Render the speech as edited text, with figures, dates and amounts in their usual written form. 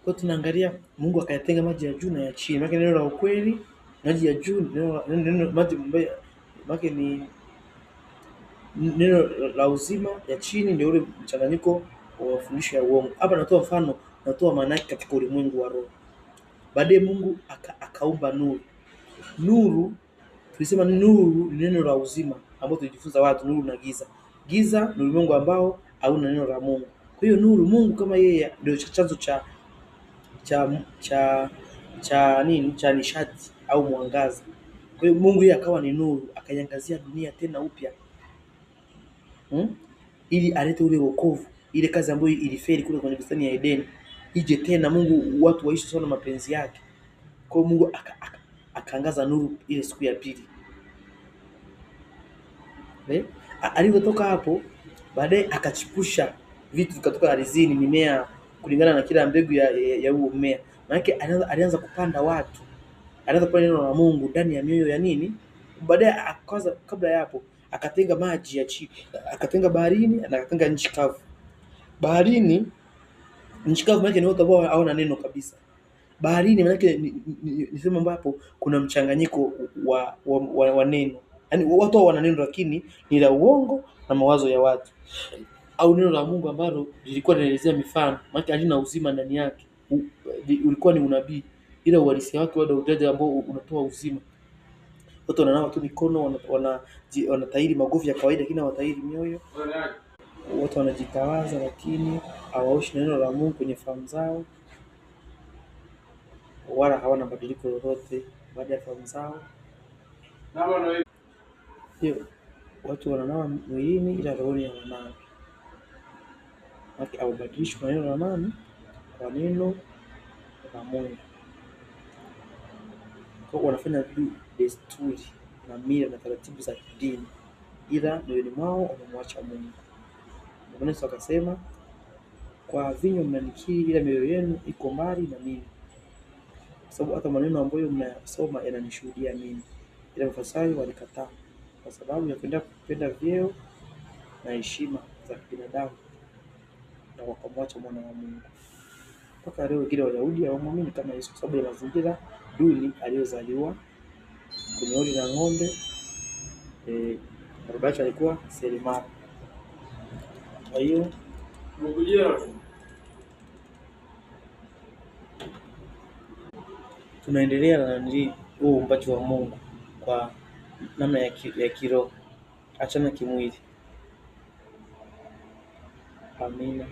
Kwa tunaangalia Mungu akayatenga maji ya juu na ya chini. Maana neno la ukweli, maji ya juu, neno maji ambayo maana ni neno la uzima, ya chini ndio ule mchanganyiko wa mafundisho ya uongo. Hapa natoa mfano, natoa maana yake katika ulimwengu wa roho. Baadaye Mungu akaumba nuru. Nuru tulisema nuru ni neno la uzima ambao tulijifunza watu nuru na giza. Giza ni ulimwengu ambao hauna neno la Mungu. Kwa hiyo nuru, Mungu kama yeye ndio chanzo cha nishati au mwangaza. Kwa hiyo Mungu yeye akawa ni nuru, akaiangazia dunia tena upya. Ili alete ule wokovu, ile kazi ambayo ilifeli kule kwenye bustani ya Edeni ije tena, Mungu watu waishi sana mapenzi yake. Kwa hiyo Mungu akaangaza nuru ile siku ya pili. Alipotoka hapo, baadaye akachipusha vitu vikatoka ardhini, mimea kulingana na kila mbegu ya huo mmea. Maana alianza kupanda watu, alianza kupanda neno la Mungu ndani ya mioyo ya nini. Baadaye akaanza, kabla ya hapo akatenga maji ya chini, akatenga baharini na akatenga nchi kavu. Baharini, nchi kavu maana ni watu ambao hawana neno kabisa. Baharini maana ni sehemu ambapo kuna mchanganyiko wa neno. Yaani watu wana neno lakini ni la uongo na mawazo ya watu. Au neno la Mungu ambalo lilikuwa linaelezea mifano, maana halina uzima ndani yake. Ulikuwa ni unabii, ila uhalisia wake wao ndio ambao unatoa uzima. Watu wananawa tu mikono, wanatahiri magofu ya kawaida lakini hawatahiri mioyo. Watu wanajitawaza lakini hawaoshi neno la Mungu kwenye fahamu zao, wala hawana badiliko lolote baada ya fahamu zao. Hiyo watu wananawa mwilini ila rohoni hawanawi. Au badilishwa kwa neno la nani? Kwa neno la Mungu. Kwa wanafanya desturi na mila na taratibu za kidini, ila moyoni mwao wamemwacha Mungu. Bwana Yesu akasema, kwa vinywa mnanikiri ila mioyo yenu iko mbali na mimi. Kwa sababu hata maneno ambayo mnayasoma yananishuhudia mimi. Ila Mafarisayo walikataa kwa sababu ya kupenda vyeo na heshima za kibinadamu, na wakamwacha mwana wa Mungu. Mpaka leo wengine Wayahudi hawamwamini kama Yesu kwa sababu ya mazingira duni aliyozaliwa, kwenye hori la ng'ombe. Baba yake alikuwa seremala. Kwa hiyo tunaendelea na huo uumbaji wa Mungu kwa namna ya kiroho, achana kimwili. Amina.